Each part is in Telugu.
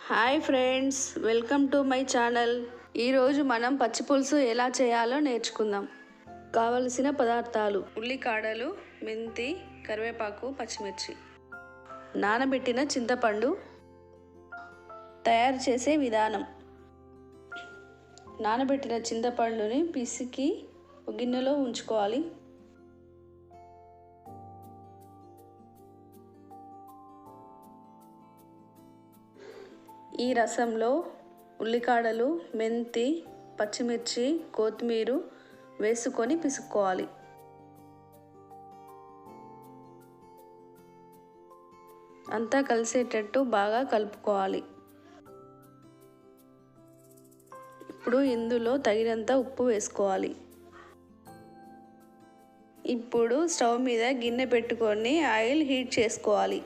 Hi friends, welcome to my channel. ఈరోజు మనం పచ్చి పులుసు ఎలా చేయాలో నేర్చుకుందాం. కావలసిన పదార్థాలు: ఉల్లికాడలు, మెంతి, కరివేపాకు, పచ్చిమిర్చి, నానబెట్టిన చింతపండు. తయారు చేసే విధానం: నానబెట్టిన చింతపండుని పిసికి గిన్నెలో ఉంచుకోవాలి. ఈ రసంలో ఉల్లికాడలు, మెంతి, పచ్చిమిర్చి, కొత్తిమీర వేసుకొని పిసుక్కోవాలి. అంతా కలిసేటట్టు బాగా కలుపుకోవాలి. ఇప్పుడు ఇందులో తగినంత ఉప్పు వేసుకోవాలి. ఇప్పుడు స్టవ్ మీద గిన్నె పెట్టుకొని ఆయిల్ హీట్ చేసుకోవాలి.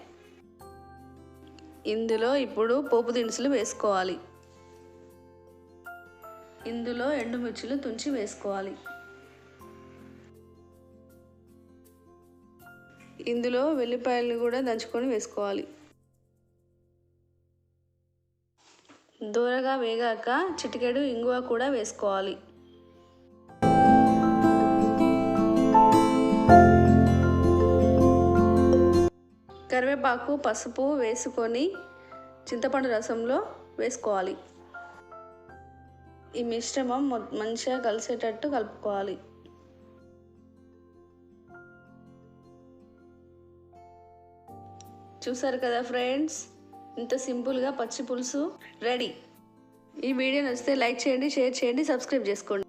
ఇందులో ఇప్పుడు పోపు దినుసులు వేసుకోవాలి. ఇందులో ఎండుమిర్చులు తుంచి వేసుకోవాలి. ఇందులో వెల్లిపాయలు కూడా దంచుకొని వేసుకోవాలి. దూరగా వేగాక చిటికెడు ఇంగువ కూడా వేసుకోవాలి. కరివేపాకు, పసుపు వేసుకొని చింతపండు రసంలో వేసుకోవాలి. ఈ మిశ్రమం మంచిగా కలిసేటట్టు కలుపుకోవాలి. చూసారు కదా ఫ్రెండ్స్, ఇంత సింపుల్గా పచ్చి పులుసు రెడీ. ఈ వీడియో నచ్చితే లైక్ చేయండి, షేర్ చేయండి, సబ్స్క్రైబ్ చేసుకోండి.